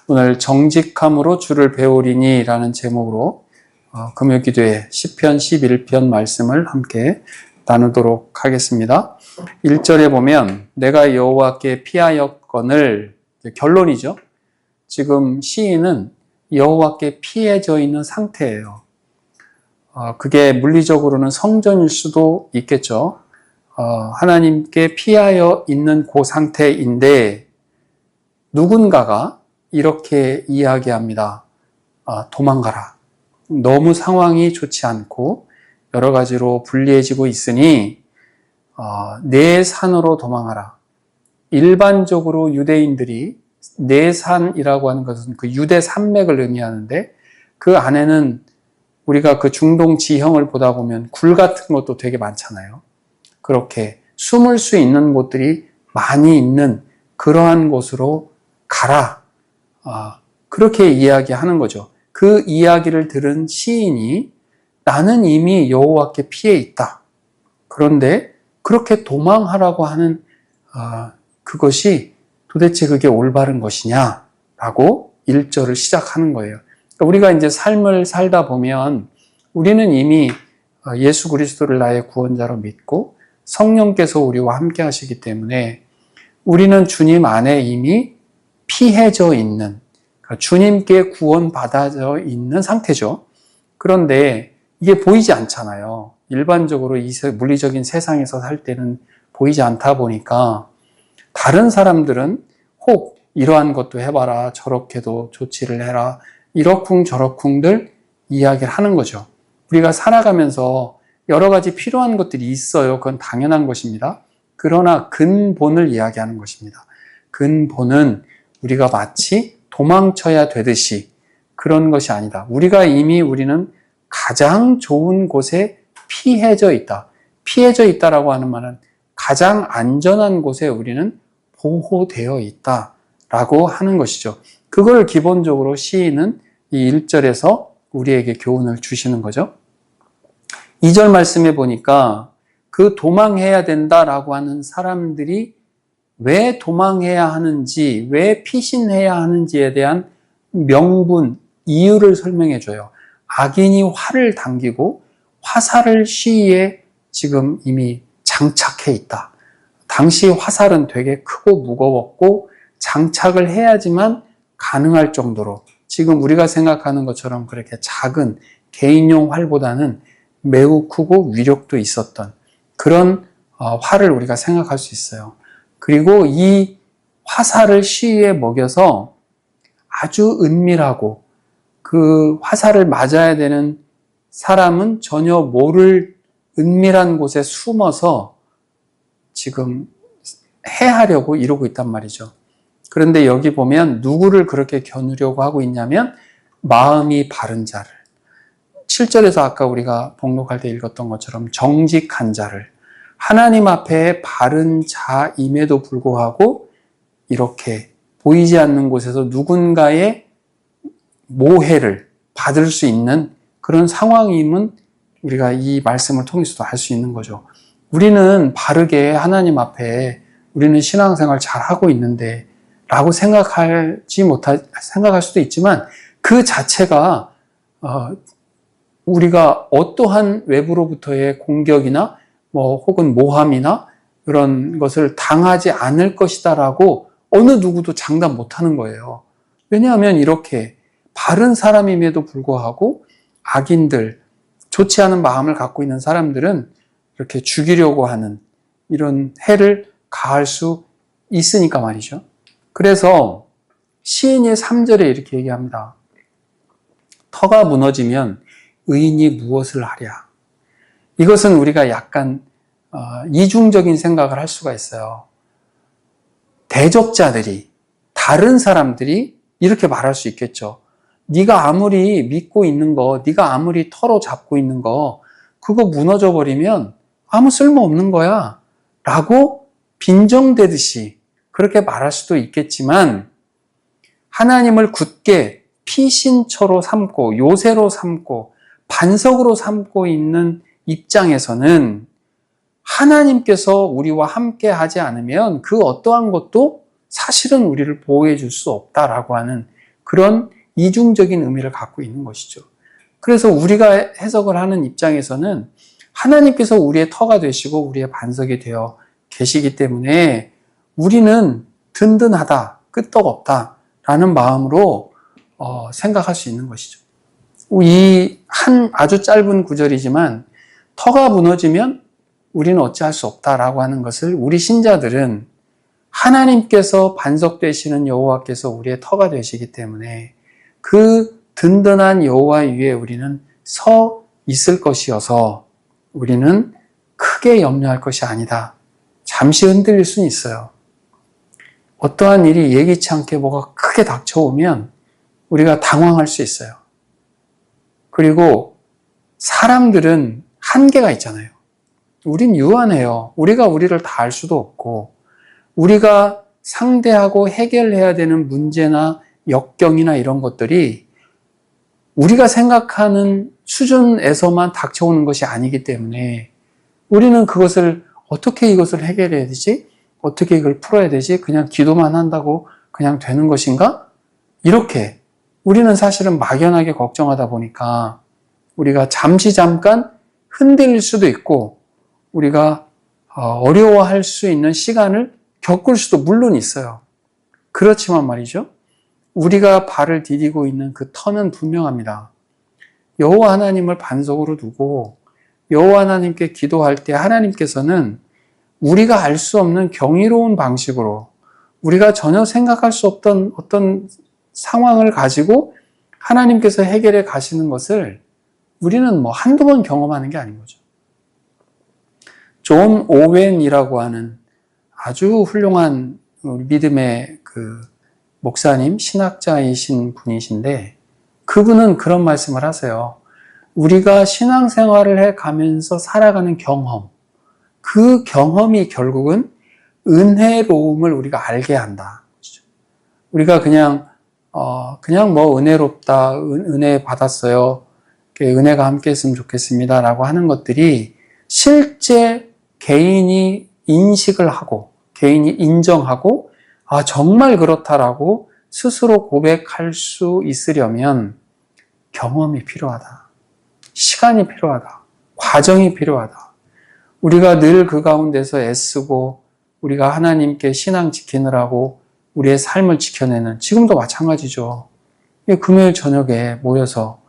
오늘 정직함으로 주를 배우리니 라는 제목으로 금요기도회 시편 11편 말씀을 함께 나누도록 하겠습니다. 1절에 보면 내가 여호와께 피하였거늘, 결론이죠. 지금 시인은 여호와께 피해져 있는 상태예요. 그게 물리적으로는 성전일 수도 있겠죠. 하나님께 피하여 있는 그 상태인데 누군가가 이렇게 이야기합니다. 도망가라. 너무 상황이 좋지 않고 여러 가지로 불리해지고 있으니 내 산으로 도망하라. 일반적으로 유대인들이 내 산이라고 하는 것은 그 유대 산맥을 의미하는데 그 안에는 우리가 그 중동 지형을 보다 보면 굴 같은 것도 되게 많잖아요. 그렇게 숨을 수 있는 곳들이 많이 있는 그러한 곳으로 가라. 그렇게 이야기하는 거죠. 그 이야기를 들은 시인이 나는 이미 여호와께 피해 있다. 그런데 그렇게 도망하라고 하는 그것이 도대체 그게 올바른 것이냐라고 1절을 시작하는 거예요. 그러니까 우리가 이제 삶을 살다 보면 우리는 이미 예수 그리스도를 나의 구원자로 믿고 성령께서 우리와 함께 하시기 때문에 우리는 주님 안에 이미 피해져 있는, 그러니까 주님께 구원받아져 있는 상태죠. 그런데 이게 보이지 않잖아요. 일반적으로 이 물리적인 세상에서 살 때는 보이지 않다 보니까 다른 사람들은 혹 이러한 것도 해봐라, 저렇게도 조치를 해라, 이러쿵저러쿵들 이야기를 하는 거죠. 우리가 살아가면서 여러 가지 필요한 것들이 있어요. 그건 당연한 것입니다. 그러나 근본을 이야기하는 것입니다. 근본은 우리가 마치 도망쳐야 되듯이 그런 것이 아니다. 우리는 가장 좋은 곳에 피해져 있다. 피해져 있다라고 하는 말은 가장 안전한 곳에 우리는 보호되어 있다라고 하는 것이죠. 그걸 기본적으로 시인은 이 1절에서 우리에게 교훈을 주시는 거죠. 2절 말씀에 보니까 그 도망해야 된다라고 하는 사람들이 왜 도망해야 하는지, 왜 피신해야 하는지에 대한 명분, 이유를 설명해 줘요. 악인이 활을 당기고 화살을 시위에 지금 이미 장착해 있다. 당시 화살은 되게 크고 무거웠고 장착을 해야지만 가능할 정도로 지금 우리가 생각하는 것처럼 그렇게 작은 개인용 활보다는 매우 크고 위력도 있었던 그런 활을 우리가 생각할 수 있어요. 그리고 이 화살을 시위에 먹여서 아주 은밀하고 그 화살을 맞아야 되는 사람은 전혀 모를 은밀한 곳에 숨어서 지금 해하려고 이러고 있단 말이죠. 그런데 여기 보면 누구를 그렇게 겨누려고 하고 있냐면 마음이 바른 자를, 7절에서 아까 우리가 복록할 때 읽었던 것처럼 정직한 자를, 하나님 앞에 바른 자임에도 불구하고 이렇게 보이지 않는 곳에서 누군가의 모해를 받을 수 있는 그런 상황임은 우리가 이 말씀을 통해서도 알 수 있는 거죠. 우리는 바르게 하나님 앞에 우리는 신앙생활 잘 하고 있는데 라고 생각할 수도 있지만 그 자체가 우리가 어떠한 외부로부터의 공격이나 혹은 모함이나 그런 것을 당하지 않을 것이다라고 어느 누구도 장담 못하는 거예요. 왜냐하면 이렇게 바른 사람임에도 불구하고 악인들, 좋지 않은 마음을 갖고 있는 사람들은 이렇게 죽이려고 하는 이런 해를 가할 수 있으니까 말이죠. 그래서 시인이 3절에 이렇게 얘기합니다. 터가 무너지면 의인이 무엇을 하랴. 이것은 우리가 약간 이중적인 생각을 할 수가 있어요. 대적자들이, 다른 사람들이 이렇게 말할 수 있겠죠. 네가 아무리 믿고 있는 거, 네가 아무리 터로 잡고 있는 거, 그거 무너져 버리면 아무 쓸모 없는 거야 라고 빈정대듯이 그렇게 말할 수도 있겠지만 하나님을 굳게 피신처로 삼고 요새로 삼고 반석으로 삼고 있는 입장에서는 하나님께서 우리와 함께 하지 않으면 그 어떠한 것도 사실은 우리를 보호해 줄 수 없다라고 하는 그런 이중적인 의미를 갖고 있는 것이죠. 그래서 우리가 해석을 하는 입장에서는 하나님께서 우리의 터가 되시고 우리의 반석이 되어 계시기 때문에 우리는 든든하다, 끄떡없다 라는 마음으로 생각할 수 있는 것이죠. 이 한 아주 짧은 구절이지만 터가 무너지면 우리는 어찌할 수 없다라고 하는 것을 우리 신자들은 하나님께서 반석 되시는 여호와께서 우리의 터가 되시기 때문에 그 든든한 여호와 위에 우리는 서 있을 것이어서 우리는 크게 염려할 것이 아니다. 잠시 흔들릴 수는 있어요. 어떠한 일이 예기치 않게 뭐가 크게 닥쳐오면 우리가 당황할 수 있어요. 그리고 사람들은 한계가 있잖아요. 우린 유한해요. 우리가 우리를 다 알 수도 없고 우리가 상대하고 해결해야 되는 문제나 역경이나 이런 것들이 우리가 생각하는 수준에서만 닥쳐오는 것이 아니기 때문에 우리는 그것을 어떻게 이것을 해결해야 되지? 어떻게 이걸 풀어야 되지? 그냥 기도만 한다고 그냥 되는 것인가? 이렇게 우리는 사실은 막연하게 걱정하다 보니까 우리가 잠깐 흔들릴 수도 있고 우리가 어려워할 수 있는 시간을 겪을 수도 물론 있어요. 그렇지만 말이죠. 우리가 발을 디디고 있는 그 터는 분명합니다. 여호와 하나님을 반석으로 두고 여호와 하나님께 기도할 때 하나님께서는 우리가 알 수 없는 경이로운 방식으로 우리가 전혀 생각할 수 없던 어떤 상황을 가지고 하나님께서 해결해 가시는 것을 우리는 뭐 한두 번 경험하는 게 아닌 거죠. 존 오웬이라고 하는 아주 훌륭한 믿음의 그 목사님, 신학자이신 분이신데 그분은 그런 말씀을 하세요. 우리가 신앙생활을 해가면서 살아가는 경험, 그 경험이 결국은 은혜로움을 우리가 알게 한다. 우리가 그냥 뭐 은혜롭다, 은혜 받았어요. 은혜가 함께 했으면 좋겠습니다. 라고 하는 것들이 실제 개인이 인식을 하고, 개인이 인정하고, 정말 그렇다라고 스스로 고백할 수 있으려면 경험이 필요하다. 시간이 필요하다. 과정이 필요하다. 우리가 늘 그 가운데서 애쓰고 우리가 하나님께 신앙 지키느라고 우리의 삶을 지켜내는 지금도 마찬가지죠. 금요일 저녁에 모여서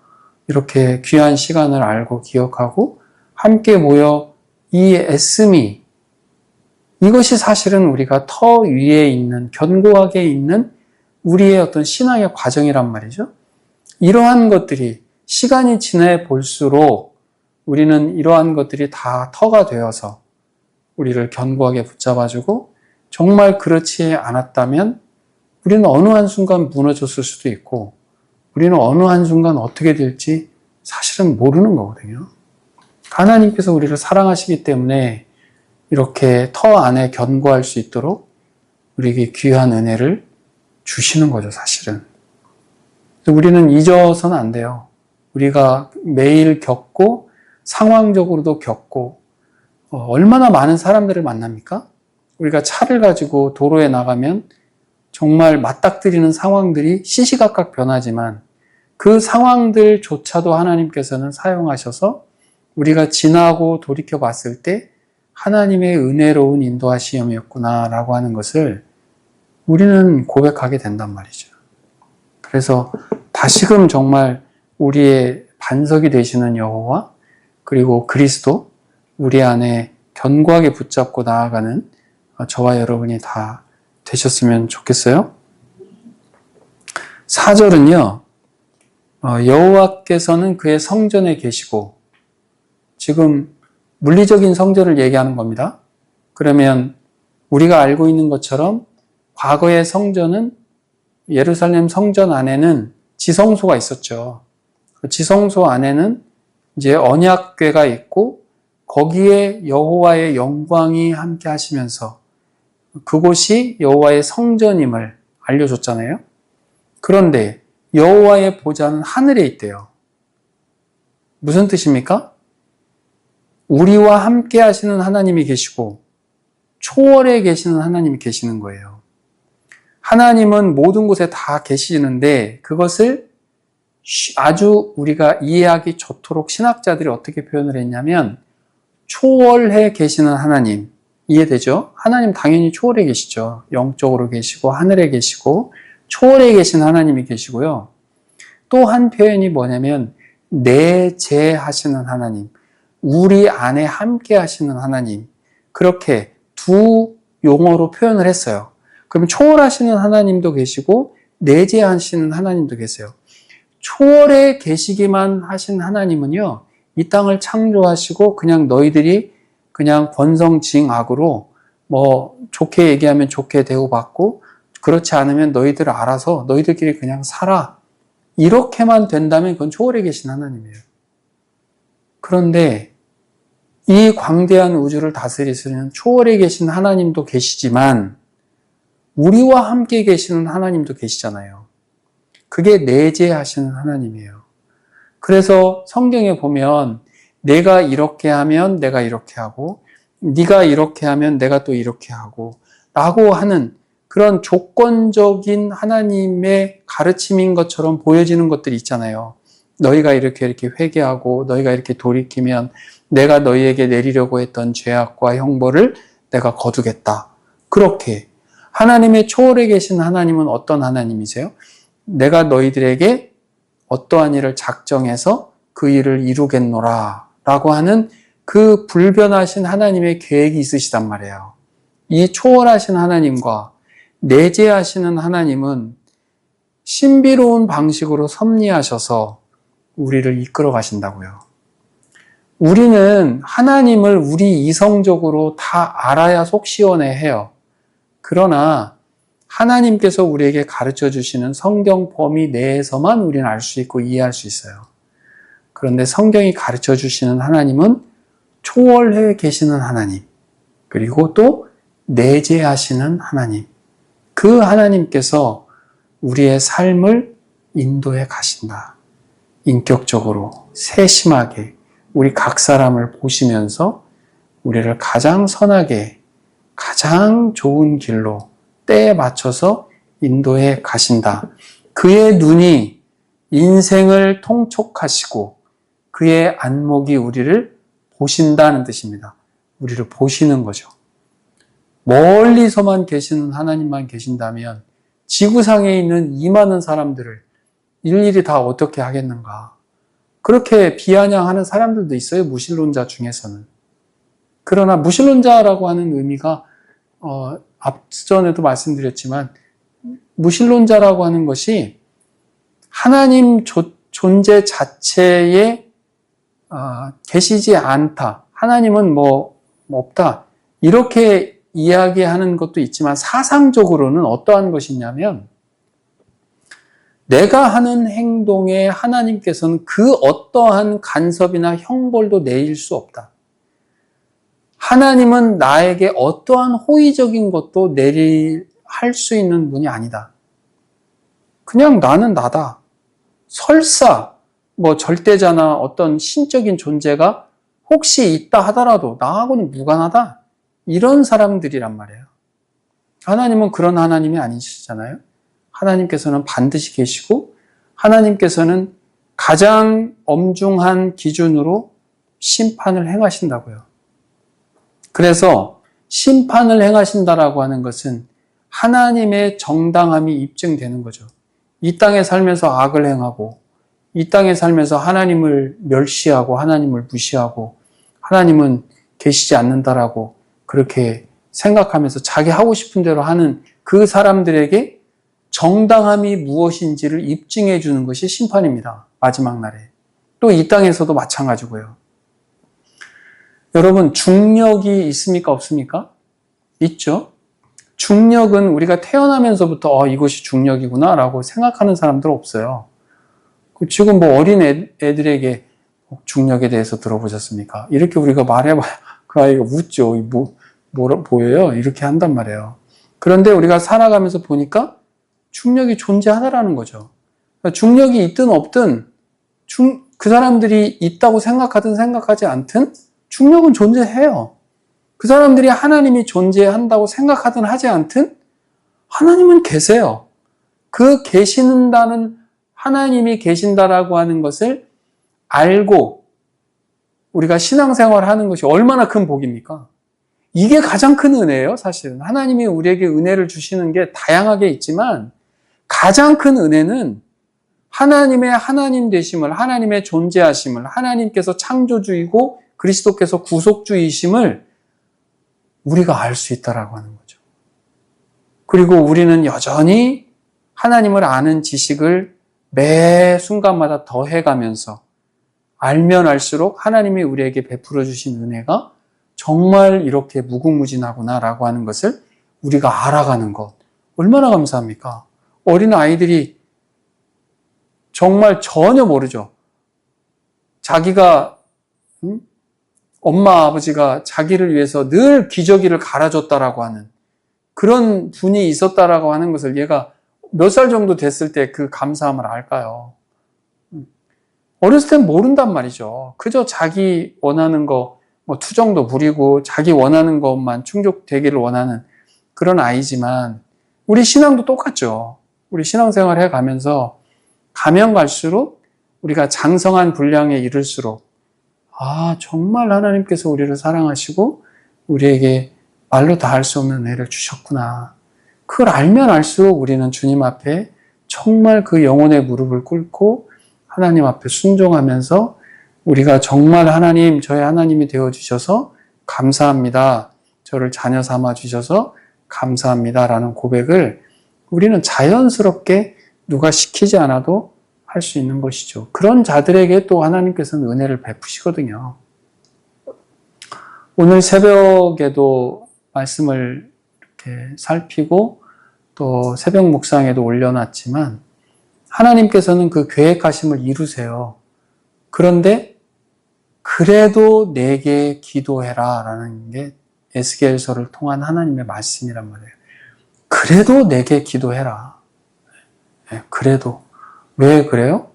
이렇게 귀한 시간을 알고 기억하고 함께 모여 이 애씀이 이것이 사실은 우리가 터 위에 있는 견고하게 있는 우리의 어떤 신앙의 과정이란 말이죠. 이러한 것들이 시간이 지나 볼수록 우리는 이러한 것들이 다 터가 되어서 우리를 견고하게 붙잡아주고 정말 그렇지 않았다면 우리는 어느 한순간 무너졌을 수도 있고 우리는 어느 한순간 어떻게 될지 사실은 모르는 거거든요. 하나님께서 우리를 사랑하시기 때문에 이렇게 터 안에 견고할 수 있도록 우리에게 귀한 은혜를 주시는 거죠, 사실은. 우리는 잊어서는 안 돼요. 우리가 매일 겪고 상황적으로도 겪고 얼마나 많은 사람들을 만납니까? 우리가 차를 가지고 도로에 나가면 정말 맞닥뜨리는 상황들이 시시각각 변하지만 그 상황들조차도 하나님께서는 사용하셔서 우리가 지나고 돌이켜 봤을 때 하나님의 은혜로운 인도하시음이었구나라고 하는 것을 우리는 고백하게 된단 말이죠. 그래서 다시금 정말 우리의 반석이 되시는 여호와 그리고 그리스도 우리 안에 견고하게 붙잡고 나아가는 저와 여러분이 다 되셨으면 좋겠어요. 4절은요. 여호와께서는 그의 성전에 계시고 지금 물리적인 성전을 얘기하는 겁니다. 그러면 우리가 알고 있는 것처럼 과거의 성전은 예루살렘 성전 안에는 지성소가 있었죠. 그 지성소 안에는 이제 언약궤가 있고 거기에 여호와의 영광이 함께 하시면서 그곳이 여호와의 성전임을 알려줬잖아요. 그런데 여호와의 보좌는 하늘에 있대요. 무슨 뜻입니까? 우리와 함께 하시는 하나님이 계시고 초월에 계시는 하나님이 계시는 거예요. 하나님은 모든 곳에 다 계시는데 그것을 아주 우리가 이해하기 좋도록 신학자들이 어떻게 표현을 했냐면 초월해 계시는 하나님, 이해되죠? 하나님 당연히 초월해 계시죠. 영적으로 계시고 하늘에 계시고 초월해 계신 하나님이 계시고요. 또 한 표현이 뭐냐면 내재하시는 하나님, 우리 안에 함께 하시는 하나님, 그렇게 두 용어로 표현을 했어요. 그럼 초월하시는 하나님도 계시고 내재하시는 하나님도 계세요. 초월해 계시기만 하신 하나님은요, 이 땅을 창조하시고 그냥 너희들이 그냥 권성징악으로 뭐 좋게 얘기하면 좋게 대우받고 그렇지 않으면 너희들 알아서 너희들끼리 그냥 살아. 이렇게만 된다면 그건 초월해 계신 하나님이에요. 그런데 이 광대한 우주를 다스리시는 초월해 계신 하나님도 계시지만 우리와 함께 계시는 하나님도 계시잖아요. 그게 내재하시는 하나님이에요. 그래서 성경에 보면 내가 이렇게 하면 내가 이렇게 하고 네가 이렇게 하면 내가 또 이렇게 하고 라고 하는 그런 조건적인 하나님의 가르침인 것처럼 보여지는 것들이 있잖아요. 너희가 이렇게 회개하고 너희가 이렇게 돌이키면 내가 너희에게 내리려고 했던 죄악과 형벌을 내가 거두겠다. 그렇게 하나님의 초월에 계신 하나님은 어떤 하나님이세요? 내가 너희들에게 어떠한 일을 작정해서 그 일을 이루겠노라 라고 하는 그 불변하신 하나님의 계획이 있으시단 말이에요. 이 초월하신 하나님과 내재하시는 하나님은 신비로운 방식으로 섭리하셔서 우리를 이끌어 가신다고요. 우리는 하나님을 우리 이성적으로 다 알아야 속 시원해해요. 그러나 하나님께서 우리에게 가르쳐 주시는 성경 범위 내에서만 우리는 알 수 있고 이해할 수 있어요. 그런데 성경이 가르쳐 주시는 하나님은 초월해 계시는 하나님, 그리고 또 내재하시는 하나님, 그 하나님께서 우리의 삶을 인도해 가신다. 인격적으로 세심하게 우리 각 사람을 보시면서 우리를 가장 선하게 가장 좋은 길로 때에 맞춰서 인도해 가신다. 그의 눈이 인생을 통촉하시고 그의 안목이 우리를 보신다는 뜻입니다. 우리를 보시는 거죠. 멀리서만 계시는 하나님만 계신다면 지구상에 있는 이 많은 사람들을 일일이 다 어떻게 하겠는가. 그렇게 비아냥하는 사람들도 있어요. 무신론자 중에서는. 그러나 무신론자라고 하는 의미가 앞전에도 말씀드렸지만 무신론자라고 하는 것이 하나님 존재 자체에 계시지 않다. 하나님은 뭐 없다. 이렇게 이야기하는 것도 있지만 사상적으로는 어떠한 것이냐면 내가 하는 행동에 하나님께서는 그 어떠한 간섭이나 형벌도 내릴 수 없다. 하나님은 나에게 어떠한 호의적인 것도 할 수 있는 분이 아니다. 그냥 나는 나다. 설사 뭐 절대자나 어떤 신적인 존재가 혹시 있다 하더라도 나하고는 무관하다. 이런 사람들이란 말이에요. 하나님은 그런 하나님이 아니시잖아요. 하나님께서는 반드시 계시고 하나님께서는 가장 엄중한 기준으로 심판을 행하신다고요. 그래서 심판을 행하신다라고 하는 것은 하나님의 정당함이 입증되는 거죠. 이 땅에 살면서 악을 행하고 이 땅에 살면서 하나님을 멸시하고 하나님을 무시하고 하나님은 계시지 않는다라고 그렇게 생각하면서 자기 하고 싶은 대로 하는 그 사람들에게 정당함이 무엇인지를 입증해 주는 것이 심판입니다. 마지막 날에. 또 이 땅에서도 마찬가지고요. 여러분, 중력이 있습니까? 없습니까? 있죠. 중력은 우리가 태어나면서부터 이것이 중력이구나 라고 생각하는 사람들 없어요. 지금 뭐 어린 애들에게 중력에 대해서 들어보셨습니까? 이렇게 우리가 말해봐야 그 아이가 웃죠. 뭐라 보여요? 이렇게 한단 말이에요. 그런데 우리가 살아가면서 보니까 중력이 존재하다라는 거죠. 중력이 있든 없든 그 사람들이 있다고 생각하든 생각하지 않든 중력은 존재해요. 그 사람들이 하나님이 존재한다고 생각하든 하지 않든 하나님은 계세요. 그 계신다는 하나님이 계신다라고 하는 것을 알고 우리가 신앙생활을 하는 것이 얼마나 큰 복입니까? 이게 가장 큰 은혜예요, 사실은. 하나님이 우리에게 은혜를 주시는 게 다양하게 있지만 가장 큰 은혜는 하나님의 하나님 되심을, 하나님의 존재하심을, 하나님께서 창조주이고 그리스도께서 구속주이심을 우리가 알 수 있다라고 하는 거죠. 그리고 우리는 여전히 하나님을 아는 지식을 매 순간마다 더해가면서 알면 알수록 하나님이 우리에게 베풀어 주신 은혜가 정말 이렇게 무궁무진하구나라고 하는 것을 우리가 알아가는 것. 얼마나 감사합니까? 어린 아이들이 정말 전혀 모르죠. 자기가 엄마 아버지가 자기를 위해서 늘 기저귀를 갈아줬다라고 하는 그런 분이 있었다라고 하는 것을 얘가 몇 살 정도 됐을 때 그 감사함을 알까요? 어렸을 땐 모른단 말이죠. 그저 자기 원하는 거 뭐 투정도 부리고 자기 원하는 것만 충족되기를 원하는 그런 아이지만 우리 신앙도 똑같죠. 우리 신앙생활 해가면서 가면 갈수록 우리가 장성한 분량에 이를수록 정말 하나님께서 우리를 사랑하시고 우리에게 말로 다 할 수 없는 은혜를 주셨구나. 그걸 알면 알수록 우리는 주님 앞에 정말 그 영혼의 무릎을 꿇고 하나님 앞에 순종하면서 우리가 정말 하나님, 저의 하나님이 되어주셔서 감사합니다. 저를 자녀 삼아 주셔서 감사합니다라는 고백을 우리는 자연스럽게 누가 시키지 않아도 할 수 있는 것이죠. 그런 자들에게 또 하나님께서는 은혜를 베푸시거든요. 오늘 새벽에도 말씀을 이렇게 살피고 또 새벽 묵상에도 올려놨지만 하나님께서는 그 계획하심을 이루세요. 그런데 그래도 내게 기도해라 라는 게 에스겔서를 통한 하나님의 말씀이란 말이에요. 그래도 내게 기도해라. 그래도. 왜 그래요?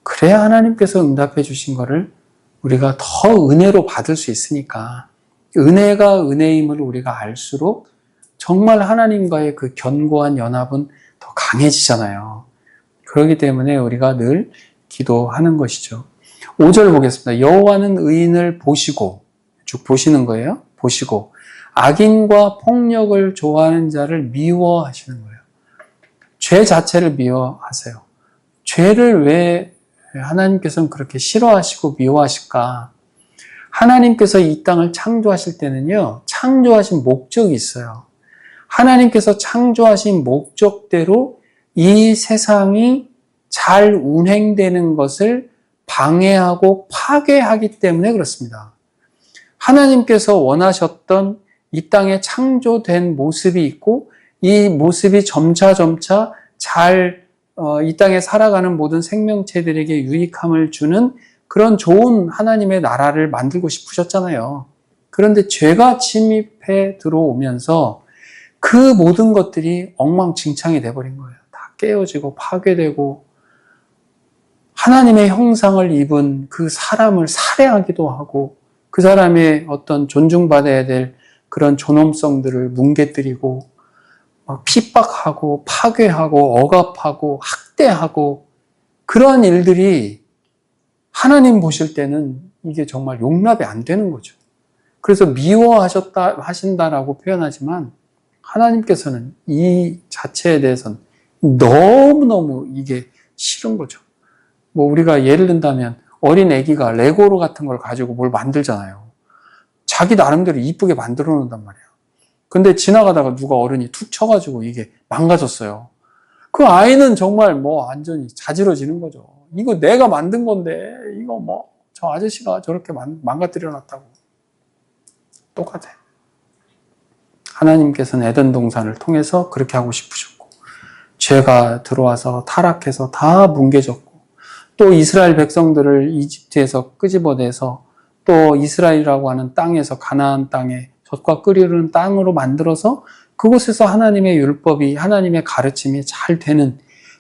그래야 하나님께서 응답해 주신 거를 우리가 더 은혜로 받을 수 있으니까. 은혜가 은혜임을 우리가 알수록 정말 하나님과의 그 견고한 연합은 더 강해지잖아요. 그렇기 때문에 우리가 늘 기도하는 것이죠. 5절 보겠습니다. 여호와는 의인을 보시고, 쭉 보시는 거예요. 보시고 악인과 폭력을 좋아하는 자를 미워하시는 거예요. 죄 자체를 미워하세요. 죄를 왜 하나님께서는 그렇게 싫어하시고 미워하실까? 하나님께서 이 땅을 창조하실 때는요, 창조하신 목적이 있어요. 하나님께서 창조하신 목적대로 이 세상이 잘 운행되는 것을 방해하고 파괴하기 때문에 그렇습니다. 하나님께서 원하셨던 이 땅에 창조된 모습이 있고 이 모습이 점차 잘 이 땅에 살아가는 모든 생명체들에게 유익함을 주는 그런 좋은 하나님의 나라를 만들고 싶으셨잖아요. 그런데 죄가 침입해 들어오면서 그 모든 것들이 엉망진창이 돼버린 거예요. 다 깨어지고 파괴되고 하나님의 형상을 입은 그 사람을 살해하기도 하고 그 사람의 어떤 존중받아야 될 그런 존엄성들을 뭉개뜨리고 핍박하고 파괴하고 억압하고 학대하고 그러한 일들이 하나님 보실 때는 이게 정말 용납이 안 되는 거죠. 그래서 미워하신다라고 표현하지만 하나님께서는 이 자체에 대해서는 너무너무 이게 싫은 거죠. 우리가 예를 든다면 어린 애기가 레고로 같은 걸 가지고 뭘 만들잖아요. 자기 나름대로 이쁘게 만들어 놓는단 말이에요. 근데 지나가다가 누가 어른이 툭 쳐가지고 이게 망가졌어요. 그 아이는 정말 완전히 자지러지는 거죠. 이거 내가 만든 건데, 이거 저 아저씨가 저렇게 망가뜨려 놨다고. 똑같아요. 하나님께서는 에덴 동산을 통해서 그렇게 하고 싶으셨고, 죄가 들어와서 타락해서 다 뭉개졌고, 또 이스라엘 백성들을 이집트에서 끄집어내서 또 이스라엘이라고 하는 땅에서 가나안 땅에 젖과 꿀이 흐르는 땅으로 만들어서 그곳에서 하나님의 율법이 하나님의 가르침이 잘 되는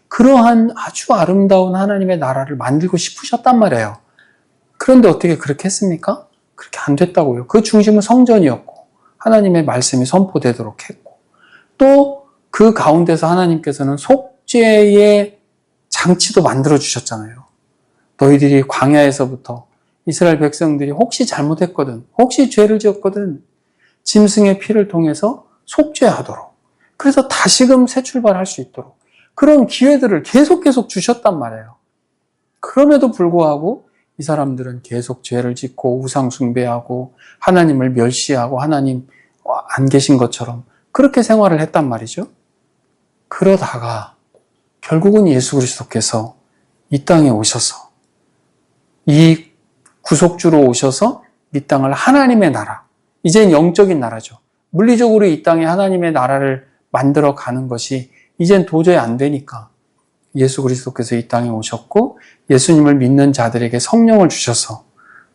그러한 아주 아름다운 하나님의 나라를 만들고 싶으셨단 말이에요. 그런데 어떻게 그렇게 했습니까? 그렇게 안 됐다고요. 그 중심은 성전이었고 하나님의 말씀이 선포되도록 했고 또 그 가운데서 하나님께서는 속죄의 장치도 만들어 주셨잖아요. 너희들이 광야에서부터 이스라엘 백성들이 혹시 잘못했거든, 혹시 죄를 지었거든, 짐승의 피를 통해서 속죄하도록, 그래서 다시금 새 출발할 수 있도록 그런 기회들을 계속 주셨단 말이에요. 그럼에도 불구하고 이 사람들은 계속 죄를 짓고 우상 숭배하고 하나님을 멸시하고 하나님 안 계신 것처럼 그렇게 생활을 했단 말이죠. 그러다가 결국은 예수 그리스도께서 이 땅에 오셔서 이 구속주로 오셔서 이 땅을 하나님의 나라, 이젠 영적인 나라죠. 물리적으로 이 땅에 하나님의 나라를 만들어 가는 것이 이젠 도저히 안 되니까 예수 그리스도께서 이 땅에 오셨고 예수님을 믿는 자들에게 성령을 주셔서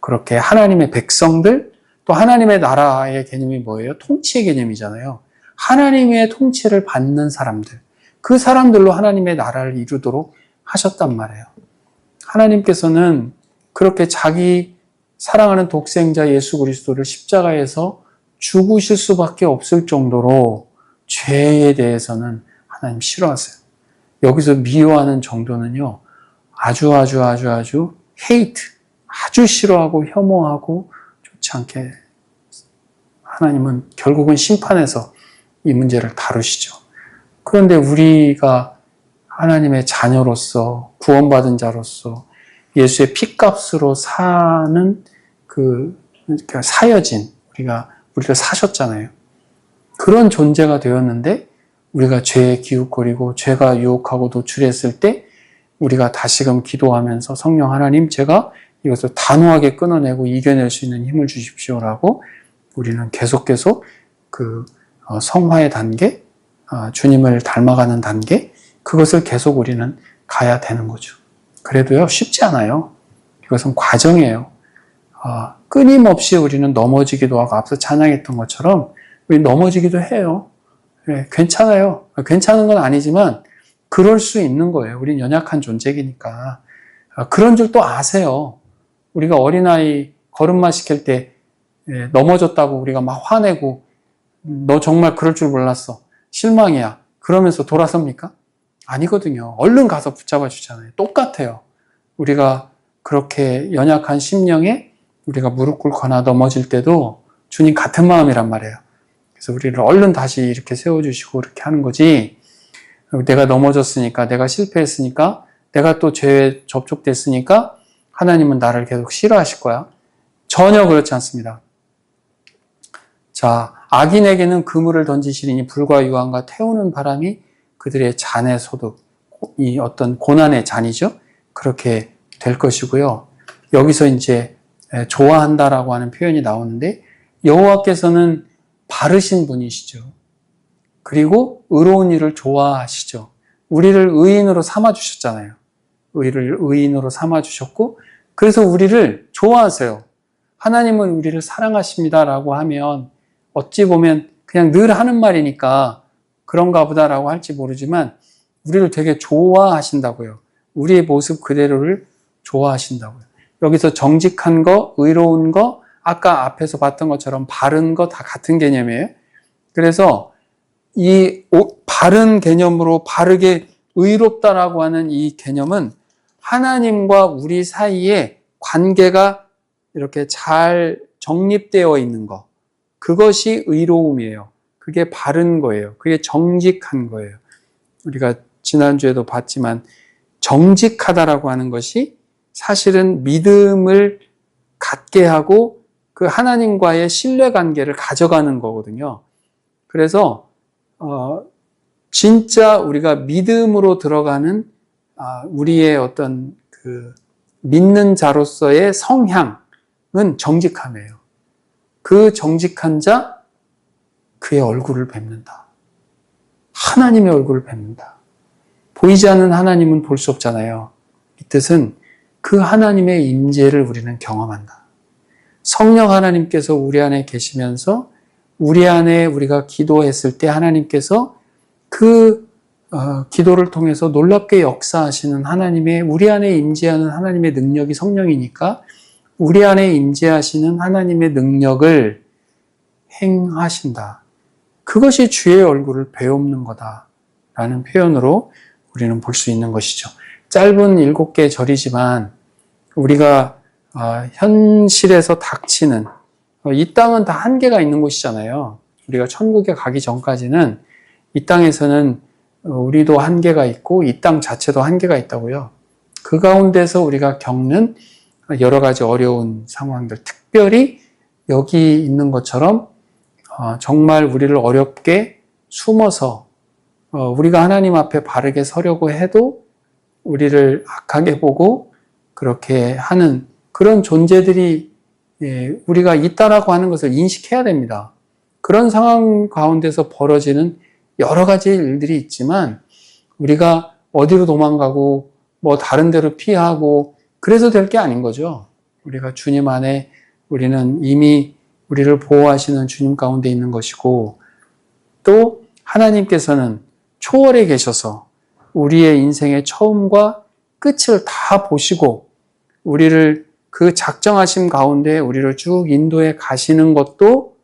그렇게 하나님의 백성들, 또 하나님의 나라의 개념이 뭐예요? 통치의 개념이잖아요. 하나님의 통치를 받는 사람들, 그 사람들로 하나님의 나라를 이루도록 하셨단 말이에요. 하나님께서는 그렇게 자기 사랑하는 독생자 예수 그리스도를 십자가에서 죽으실 수밖에 없을 정도로 죄에 대해서는 하나님 싫어하세요. 여기서 미워하는 정도는요, 아주 헤이트, 아주 싫어하고 혐오하고 좋지 않게 하나님은 결국은 심판해서 이 문제를 다루시죠. 그런데 우리가 하나님의 자녀로서 구원받은 자로서 예수의 피값으로 사는 그러니까 사여진 우리가 사셨잖아요. 그런 존재가 되었는데 우리가 죄에 기웃거리고 죄가 유혹하고 노출했을 때 우리가 다시금 기도하면서 성령 하나님, 제가 이것을 단호하게 끊어내고 이겨낼 수 있는 힘을 주십시오라고 우리는 계속 그 성화의 단계, 주님을 닮아가는 단계, 그것을 계속 우리는 가야 되는 거죠. 그래도요, 쉽지 않아요. 이것은 과정이에요. 끊임없이 우리는 넘어지기도 하고, 앞서 찬양했던 것처럼 우리 넘어지기도 해요. 네, 괜찮아요. 괜찮은 건 아니지만 그럴 수 있는 거예요. 우린 연약한 존재이니까. 그런 줄 또 아세요. 우리가 어린아이 걸음마 시킬 때 넘어졌다고 우리가 막 화내고 너 정말 그럴 줄 몰랐어. 실망이야. 그러면서 돌아섭니까? 아니거든요. 얼른 가서 붙잡아 주잖아요. 똑같아요. 우리가 그렇게 연약한 심령에 우리가 무릎 꿇거나 넘어질 때도 주님 같은 마음이란 말이에요. 그래서 우리를 얼른 다시 이렇게 세워주시고 이렇게 하는 거지, 내가 넘어졌으니까, 내가 실패했으니까, 내가 또 죄에 접촉됐으니까 하나님은 나를 계속 싫어하실 거야. 전혀 그렇지 않습니다. 자, 악인에게는 그물을 던지시리니 불과 유황과 태우는 바람이 그들의 잔의 소득, 이 어떤 고난의 잔이죠. 그렇게 될 것이고요. 여기서 이제 좋아한다라고 하는 표현이 나오는데, 여호와께서는 바르신 분이시죠. 그리고 의로운 일을 좋아하시죠. 우리를 의인으로 삼아주셨잖아요. 의인으로 삼아주셨고, 그래서 우리를 좋아하세요. 하나님은 우리를 사랑하십니다라고 하면 어찌 보면 그냥 늘 하는 말이니까 그런가 보다라고 할지 모르지만 우리를 되게 좋아하신다고요. 우리의 모습 그대로를 좋아하신다고요. 여기서 정직한 거, 의로운 거, 아까 앞에서 봤던 것처럼 바른 거 다 같은 개념이에요. 그래서 이 바른 개념으로 바르게 의롭다라고 하는 이 개념은 하나님과 우리 사이에 관계가 이렇게 잘 정립되어 있는 거, 그것이 의로움이에요. 그게 바른 거예요. 그게 정직한 거예요. 우리가 지난주에도 봤지만 정직하다라고 하는 것이 사실은 믿음을 갖게 하고 그 하나님과의 신뢰관계를 가져가는 거거든요. 그래서 진짜 우리가 믿음으로 들어가는 우리의 어떤 그 믿는 자로서의 성향은 정직함이에요. 그 정직한 자, 그의 얼굴을 뵙는다. 하나님의 얼굴을 뵙는다. 보이지 않는 하나님은 볼 수 없잖아요. 이 뜻은 그 하나님의 임재를 우리는 경험한다. 성령 하나님께서 우리 안에 계시면서 우리 안에 우리가 기도했을 때 하나님께서 그 기도를 통해서 놀랍게 역사하시는 하나님의, 우리 안에 임재하는 하나님의 능력이 성령이니까 우리 안에 임재하시는 하나님의 능력을 행하신다. 그것이 주의 얼굴을 베옵는 거다 라는 표현으로 우리는 볼 수 있는 것이죠. 짧은 7개의 절이지만 우리가 현실에서 닥치는 이 땅은 다 한계가 있는 곳이잖아요. 우리가 천국에 가기 전까지는 이 땅에서는 우리도 한계가 있고 이 땅 자체도 한계가 있다고요. 그 가운데서 우리가 겪는 여러 가지 어려운 상황들, 특별히 여기 있는 것처럼 정말 우리를 어렵게 숨어서 우리가 하나님 앞에 바르게 서려고 해도 우리를 악하게 보고 그렇게 하는 그런 존재들이 우리가 있다라고 하는 것을 인식해야 됩니다. 그런 상황 가운데서 벌어지는 여러 가지 일들이 있지만 우리가 어디로 도망가고 뭐 다른 데로 피하고 그래서 될 게 아닌 거죠. 우리가 주님 안에 우리는 이미 우리를 보호하시는 주님 가운데 있는 것이고 또 하나님께서는 초월에 계셔서 우리의 인생의 처음과 끝을 다 보시고 우리를 그 작정하심 가운데 우리를 쭉 인도해 가시는 것도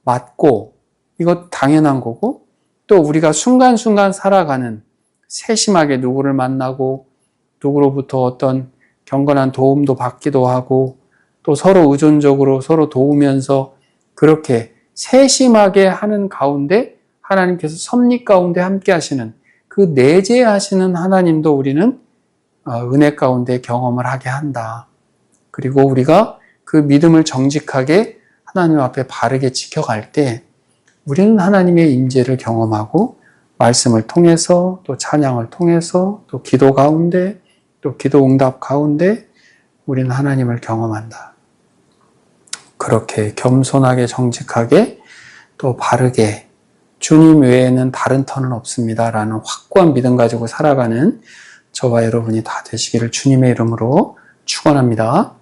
맞고 이것 당연한 거고 또 우리가 순간순간 살아가는 세심하게 누구를 만나고 누구로부터 어떤 경건한 도움도 받기도 하고 또 서로 의존적으로 서로 도우면서 그렇게 세심하게 하는 가운데 하나님께서 섭리 가운데 함께 하시는 그 내재하시는 하나님도 우리는 은혜 가운데 경험을 하게 한다. 그리고 우리가 그 믿음을 정직하게 하나님 앞에 바르게 지켜갈 때 우리는 하나님의 임재를 경험하고 말씀을 통해서 또 찬양을 통해서 또 기도 가운데 또 기도 응답 가운데 우리는 하나님을 경험한다. 그렇게 겸손하게 정직하게 또 바르게 주님 외에는 다른 터는 없습니다. 라는 확고한 믿음 가지고 살아가는 저와 여러분이 다 되시기를 주님의 이름으로 축원합니다.